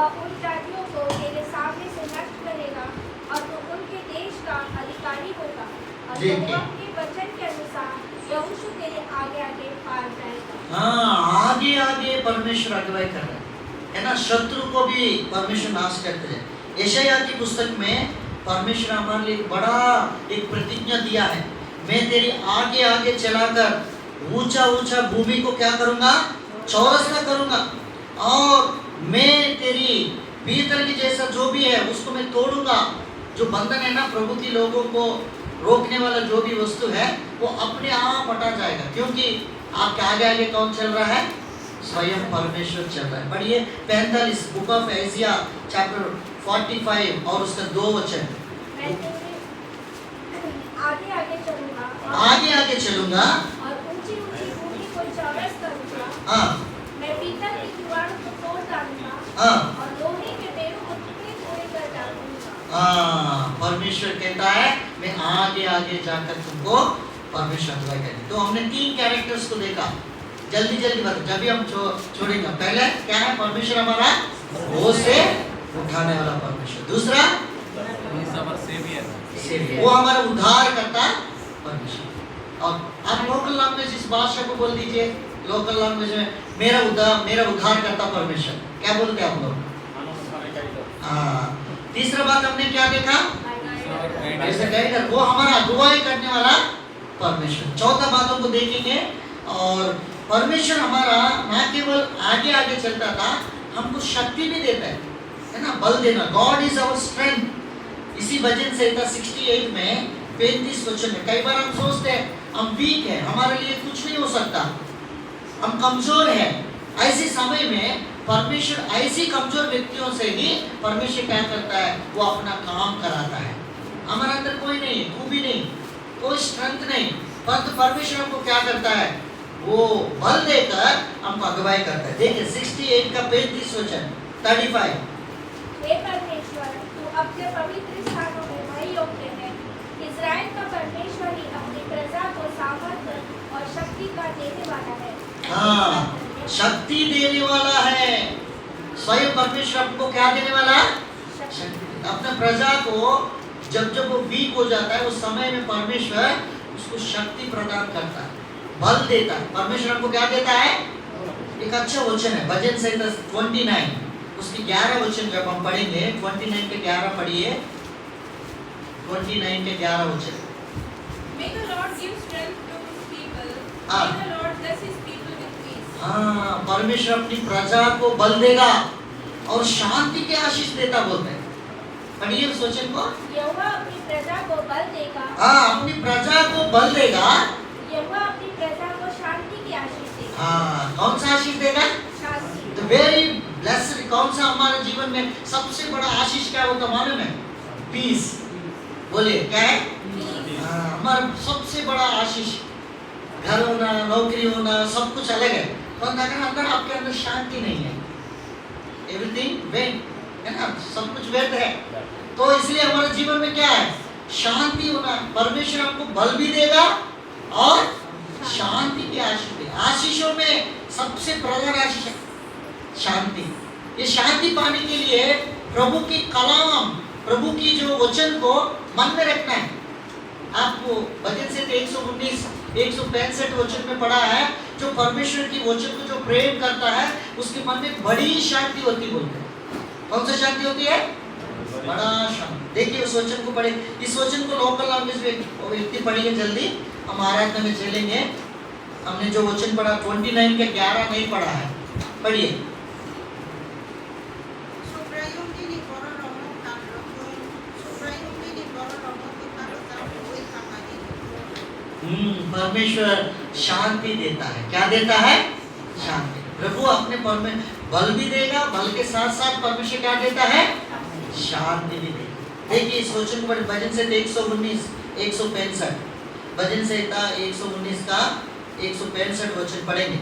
वह उन जातियों को तेरे सामने से नष्ट करेगा और तू उनके देश का अधिकारी होगा और यहोवा के वचन के अनुसार यहोशू तेरे आगे आगे पार जाएगा। हाँ, आगे आगे परमेश्वर अगुवाई कर रहे है ना। शत्रु को भी परमेश्वर नाश करते हैं। यशायाह की पुस्तक में परमेश्वर हमारे लिए बड़ा एक प्रतिज्ञा दिया है, मैं तेरी आगे आगे चलाकर ऊंचा ऊंचा भूमि को क्या करूंगा, चौरस करूंगा, और मैं तेरी भीतर की जैसा जो भी है उसको मैं तोड़ूंगा। जो बंधन है ना, प्रभु की लोगों को रोकने वाला जो भी वस्तु है वो अपने आप हटा जाएगा, क्योंकि आपके आगे आगे कौन चल रहा है, स्वयं परमेश्वर चल रहा है। पढ़िए 45 बुक ऑफ आइजिया चैप्टर 45 और उसका 2 वचन। आगे आगे चलूंगा, आगे आगे चलूंगा और ऊंची ऊंची भूमि को चौरस करूंगा। हाँ, मैं पीतल की दीवारों को तोड़ डालूंगा हाँ, और लोहे के बेरों को टुकड़े टुकड़े कर डालूंगा। हाँ, परमेश्वर कहता है मैं आगे आगे जाकर तुमको परमेश्वर अगुवाई करेंगे। तो हमने 3 कैरेक्टर्स को देखा, जल्दी जल्दी बता, जब भी हम छोड़ेंगे। पहले क्या है, परमेश्वर हमारा वो से उठाने वाला परमेश्वर। दूसरा वो हमारा उद्धार करता परमेश्वर। और आप लोकल लैंग्वेज इस भाषा को बोल दीजिए, लोकल लैंग्वेज में मेरा उद्धार करता परमेश्वर। क्या बोलते हैं आप लोग? हाँ। तीसरा बात हमने क्या देखा, वो हमारा अगुवाई करने वाला परमेश्वर। चौथा बात हमको देखेंगे, और परमेश्वर हमारा ना केवल आगे आगे चलता था, हमको शक्ति भी देता है ना, बल देना। God is our strength. इसी वजन से 68 में 35 वचन में कई बार हम सोचते हैं हम वीक है, हमारे लिए कुछ नहीं हो सकता, हम कमजोर है। ऐसे समय में परमेश्वर ऐसी कमजोर व्यक्तियों से ही परमेश्वर क्या करता है, वो अपना काम कराता है। हमारे अंदर कोई नहीं, खूबी नहीं, कोई स्ट्रेंथ नहीं, परंतु परमेश्वर हमको क्या करता है, वो बल देकर हमको अगुवाई करता है। देखिए 68 का 35 वचन 35। हे परमेश्वर, तू अपने पवित्र स्थानों में वही योग्य है। इज़राइल का परमेश्वर ही अपनी प्रजा को सामर्थ्य और शक्ति का देने वाला है। हाँ, शक्ति देने वाला है। स्वयं परमेश्वर आपको क्या देने वाला, शक्ति। अपने प्रजा को जब जब वो वीक हो जाता है उस समय में परमेश्वर उसको शक्ति प्रदान करता है, बल देता है। परमेश्वर हमको क्या देता है, एक अच्छा वचन है भजन संहिता 29 उसकी 11 वचन जब हम पढ़ेंगे, 29 के 11 पढ़िए, 29 के 11 वचन। May the Lord give strength to his people. हाँ। May the Lord bless his people with peace. हाँ, परमेश्वर अपनी प्रजा को बल देगा और शांति की आशीष देता बोलते हैं। पढ़िए उस वचन को। यहोवा अपनी प्रजा को बल देगा। हाँ, अपनी प्रजा को बल देगा। यहोवा अपनी प्रजा को शांति की आशीष देगा। हाँ, कौन सा आशीष देगा? शांति। तो वेरी ब्लेस्ड। कौन सा हमारे जीवन में सबसे बड़ा आशीष क्या होता मालूम है? पीस। बोलिए क्या है? हाँ, हमारा सबसे बड़ा आशीष, घर होना, नौकरी होना, सब कुछ अलग है, पर अगर अंदर आपके अंदर शांति नहीं है, एवरीथिंग वेट है ना, सब कुछ व्यर्थ है। तो इसलिए हमारे जीवन में क्या है, शांति होना। परमेश्वर आपको बल भी देगा और शांति की आशीष देगा। आशीषों में सबसे प्रधान आशीष है शांति। ये शांति पाने के लिए प्रभु की कलाम, प्रभु की जो वचन को मन में रखना है। आपको भजन से 119 165 वचन में पढ़ा है, जो परमेश्वर की वचन को जो प्रेम करता है उसके मन में बड़ी शांति होती बोलते हैं। कौन सा शांति होती है? बड़ा शांति। देखिए उस वचन को पढ़े, इस वचन को लोकल लैंग्वेज में व्यक्ति पढ़िए जल्दी, हम आराधना में चलेंगे। हमने जो वचन पढ़ा 29 के 11 नहीं पढ़ा है, पढ़िए। परमेश्वर शांति देता है। क्या देता है? शांति। प्रभु अपने बल भी देगा, बल के साथ साथ परमेश्वर क्या देता है? शांति भी देगा। देखिए इस वचन को भजन से 119 165 भजन से 119 का 165 वचन पढ़ेंगे।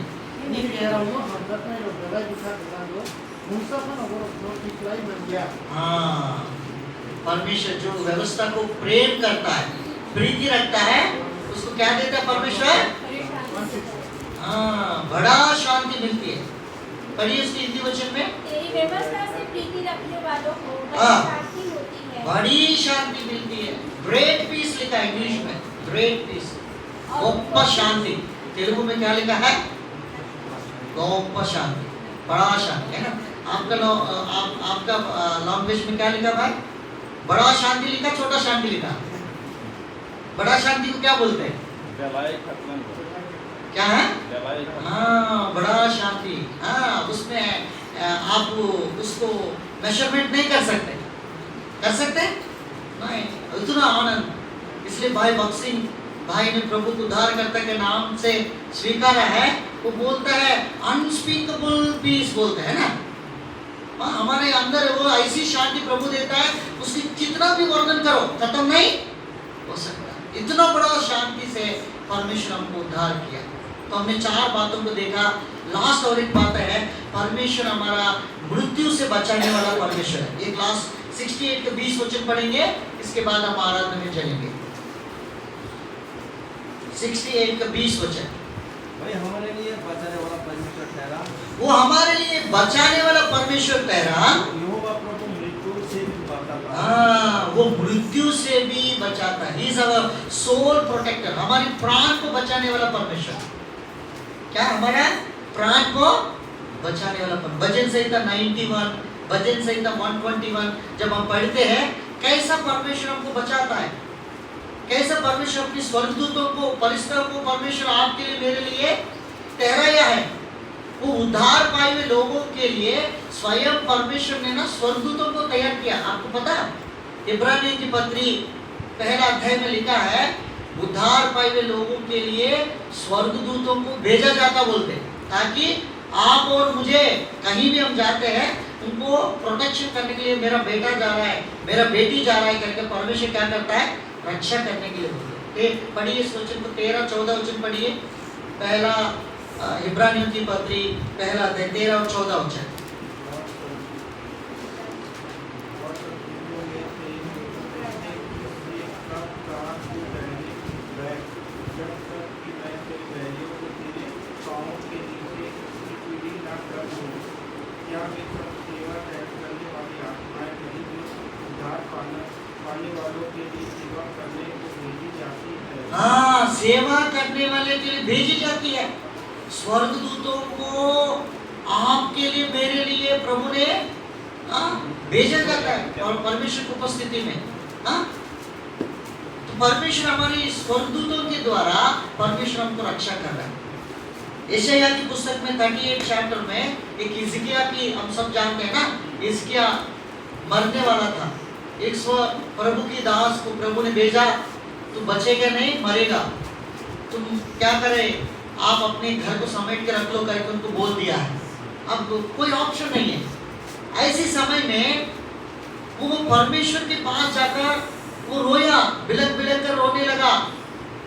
हाँ, परमेश्वर जो व्यवस्था को प्रेम करता है, प्रीति रखता है, उसको क्या देता है परमेश्वर? हाँ, बड़ा शांति मिलती है। पढ़िए उसकी हिंदी वचन में। तेरी व्यवस्था से प्रीति रखने वालों को हाँ। बड़ी शांति होती है बड़ी शांति मिलती है। ग्रेट पीस लिखा है इंग्लिश में, ग्रेट पीस, गोप्पा शांति। तेलुगु में क्या लिखा है? गोप्पा शांति, बड़ा शांति, है ना? आपका लैंग्वेज में क्या लिखा भाई? बड़ा शांति लिखा, छोटा शांति लिखा? बड़ा शांति को क्या बोलते हैं? क्या है? हाँ, बड़ा शांति। हाँ, उसमें आप उसको मेजरमेंट नहीं कर सकते। कर सकते? नहीं, इतना आनंद। इसलिए भाई बक्सिंग भाई ने प्रभु को उद्धारकर्ता के नाम से स्वीकारा है। वो बोलता है अनस्पीकेबल पीस बोलते हैं ना। हमारे अंदर वो ऐसी शांति प्रभु देता है, उसकी कितना भी वर्णन करो खत्म नहीं हो सकता। इतना बड़ा शांति से परमेश्वर हमको उद्धार किया। तो हमने 4 बातों को देखा। लास्ट और एक बात है, परमेश्वर हमारा मृत्यु से बचाने वाला परमेश्वर है। एक लास्ट 68 के 20 वचन पढ़ेंगे, इसके बाद हम आराधना में चलेंगे। 68 का 20 वचन। भाई हमारे लिए बचाने वाला परमेश्वर ठहरा, वो हमारे लिए बचाने वाला परमेश्वर ठहरा। यहोवा प्रभु मृत्यु से भी बचाता है। हाँ, वो मृत्यु से भी बचाता है। He is our soul protector, हमारी प्राण को बचाने वाला परमेश्वर। क्या? हमारा प्राण को बचाने वाला परमेश्वर। भजन संहिता 91, भजन संहिता 121 जब हम पढ़ते हैं, कैसा परमेश्वर हमको बचाता है, कैसा परमेश्वर अपनी स्वर्गदूतों को, फरिश्तों को परमेश्वर आपके लिए, मेरे लिए ठहराया है। वो उद्धार पाए हुए लोगों के लिए स्वयं परमेश्वर ने ना स्वर्गदूतों को तैयार किया। आपको पता है? इब्रानियों की पत्री 1 अध्याय में लिखा है, उद्धार पाए हुए लोगों के लिए स्वर्गदूतों को भेजा जाता बोलते, ताकि आप और मुझे कहीं भी हम जाते हैं, उनको प्रोटेक्शन करने के लिए मेरा बेटा जा रहा है, मेरा बेटी जा रहा है करके परमेश्वर क्या करता है? रक्षा करने के लिए बोलते। पढ़िए इस वचन को, 13-14 वचन पढ़िए। पहला इब्रानियों की पत्री 1 अध्याय 13 और 14 वचन। हाँ, सेवा करने वाले के लिए भेजी जाती है। स्वर्गदूतों को आपके लिए, मेरे लिए प्रभु ने भेजा जाता है और परमेश्वर की उपस्थिति में। तो परमेश्वर हमारी स्वर्गदूतों के द्वारा परमेश्वर हमको रक्षा कर रहा है। यशायाह की पुस्तक में 38 चैप्टर में एक हिजकिय्याह की, हम सब जानते हैं ना, हिजकिय्याह मरने वाला था। एक प्रभु की दास को प्रभु ने भेजा, तू बचेगा नहीं, मरेगा, तुम क्या करे, आप अपने घर को समेट के रख लो करके उनको बोल दिया है। अब कोई ऑप्शन नहीं है। ऐसे समय में वो परमेश्वर के पास जाकर वो रोया, बिलक बिलक कर रोने लगा,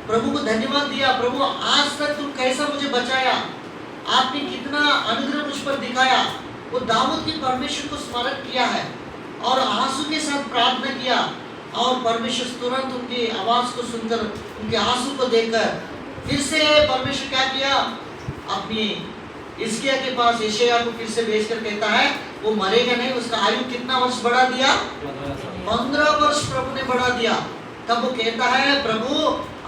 प्रभु को धन्यवाद दिया। प्रभु, आज तक तुम कैसा मुझे बचाया, आपने कितना अनुग्रह मुझ पर दिखाया। वो दाऊद की परमेश्वर को स्मरण किया है और आंसू के साथ प्रार्थना किया, और परमेश्वर तुरंत उनकी आवाज को सुनकर, उनके आंसू को देखकर फिर से परमेश्वर क्या किया, अपनी हिजकिय्याह के पास यशायाह को फिर से भेजकर कहता है वो मरेगा नहीं। उसका आयु कितना वर्ष बढ़ा दिया? 15 वर्ष प्रभु ने बढ़ा दिया। तब वो कहता है, प्रभु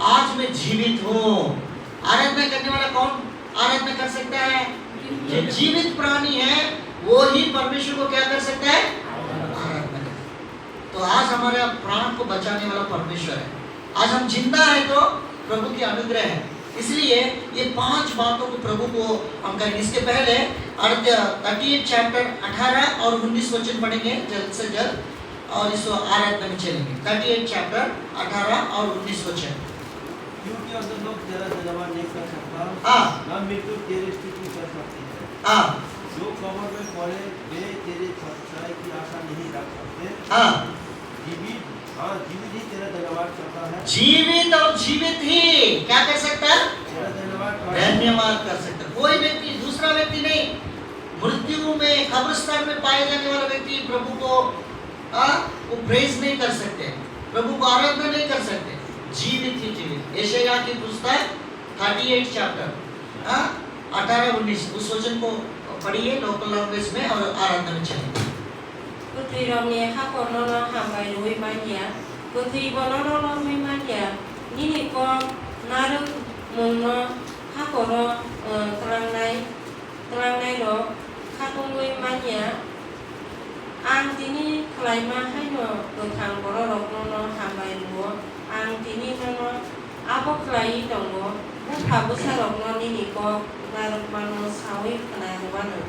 आज मैं जीवित हूँ। आराधना करने वाला कौन आराधना कर सकता है? जो जीवित प्राणी है वो ही परमेश्वर को क्या कर सकता है? आराधना कर। तो आज हमारे प्राण को बचाने वाला परमेश्वर है। आज हम जिंदा है तो प्रभु की अनुग्रह है। इसलिए ये 5 बातों को प्रभु को हम करेंगे। इसके पहले 38 चैप्टर 18 और 19 वचन पढ़ेंगे जल्द से जल्द, और इस आराधना में चलेंगे। 38 चैप्टर 18 और 19 वचन। क्योंकि अगर लोग तेरा धन्यवाद नहीं कर सकता, हाँ, ना मृत्यु तेरी स्तुति कर सकती है। हाँ, जो कब्र में पड़े वे तेरी सच्चाई की आशा नहीं रख सकते। हाँ, जीवित ही तेरा धन्यवाद करता है। जीवित और जीवित ही क्या कर सकता है? तेरा धन्यवाद कर सकता है। कोई व्यक्ति, दूसरा व्यक्ति नहीं। मृत्यु में, कब्रिस्तान में पाए जाने वाला व्यक्ति प्रभु को वो प्रेज नहीं कर सकते, प्रभु को आराधना नहीं कर सकते। जीवित ही जीवित। यशायाह की पुस्तक 38 चैप्टर 18-19 उस वचन को पढ़िए लोकल लैंग्वेज में और आराधना में चलेंगे। Putri Romni Hakonono Hambai Lui Mania, Putri Bonono Mania, Nini Ko Naru Muno Hakoro Terangnai Ro Hakului Mania, Ang Tini Klaima Haino Gotang Boro Roknono Hambai Luo, Ang Tini Nono Abo Klai Dongo, Habusa Rokno Nini Ko Narukmano Sawi Penarwano.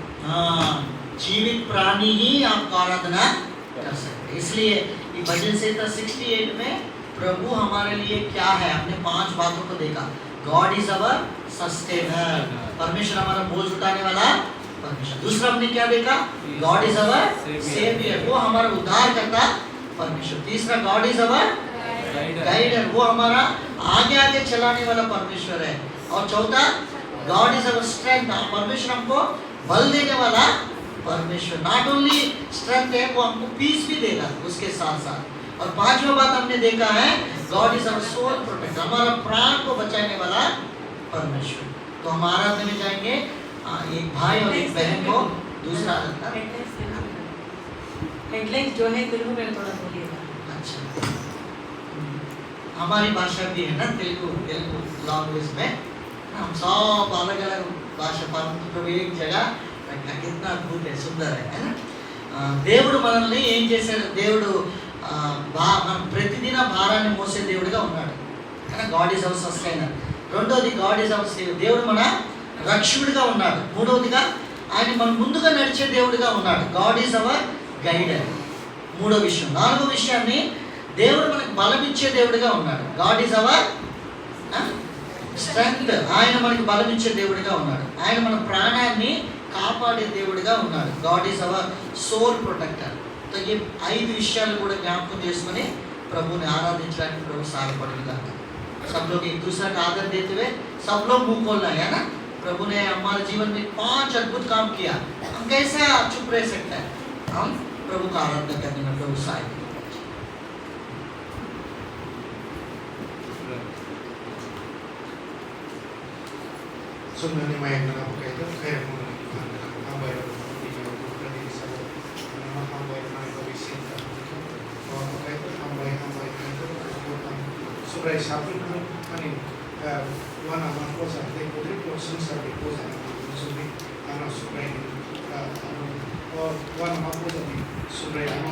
जीवित प्राणी ही आपको आराधना कर सकते हैं। इसलिए ये भजन संहिता 68 में प्रभु हमारे लिए क्या है, हमने 5 बातों को देखा। गॉड इज अवर सस्टेनर, परमेश्वर हमारा बोझ उठाने वाला परमेश्वर। दूसरा हमने क्या देखा, गॉड इज अवर सेवियर, वो हमारा उद्धार करता परमेश्वर। तीसरा गॉड इज अवर गाइडर, वो हमारा आगे आगे चलाने वाला परमेश्वर है। और चौथा गॉड इज अवर स्ट्रेंथ, परमेश्वर हमको बल देने वाला परमेश्वर। नॉट ओनली स्ट्रेंथ है, वो हमको पीस भी देगा उसके साथ साथ। और पांचवा बात हमने देखा है, God is our soul protector, हमारा प्राण को बचाने वाला परमेश्वर। तो हम आराधना में जाएंगे, एक भाई और एक बहन को दूसरा हेडलाइंस जो है तेलुगु में थोड़ा बोलिएगा। अच्छा, हमारी भाषा भी है ना तेलुगु लैंग्वेज में, हम सब अलग अलग भाषा पर एक जगह कितना अद्भुत है, सुंदर है ना। దేవుడు మనల్ని ఏం చేశాడు, దేవుడు మన ప్రతిదిన భారాన్ని మోసే దేవుడిగా ఉన్నాడు కదా, గాడ్ ఈజ్ అవర్ సస్టైనర్। రెండోది గాడ్ ఈజ్ అవర్ సేవియర్, దేవుడు మన రక్షకుడిగా ఉన్నాడు। మూడవదిగా ఆయన మన ముందుగా నడిచే దేవుడిగా ఉన్నాడు, గాడ్ ఈజ్ అవర్ గైడర్, మూడో విషయం। నాలుగో విషయాన్ని, దేవుడు మనకు బలం ఇచ్చే దేవుడిగా ఉన్నాడు, గాడ్ ఈజ్ అవర్ స్ట్రెంగ్త్, ఆయన మనకి బలం ఇచ్చే దేవుడిగా ఉన్నాడు। ఆయన మన ప్రాణాన్ని కాపాడే దేవుడిగా ఉన్నాడు, God is our soul protector. तो ये 5 విషయాలు కూడా జ్ఞాపకం చేసుకొని ప్రభుని ఆరాధించడానికి ప్రభు సహాయపడుగా। सब लोग एक दूसरे का आदर देते हुए सब लोग मुंह खोलना है ना। प्रभु ने हमारे जीवन में 5 अद्भुत काम किया, हम कैसे चुप रह सकते हैं, हम प्रभु का आराधना करने में प्रभु सहाय। Sebenarnya mayat dalam kaitu kayak hamba yang tidak berani disebut hamba yang naik berisi bahwa kaitu hamba yang itu kebutuhan supaya satu itu ani wana kosa de putri kosa sabi kosa subi ana supaya wana kosa supaya ana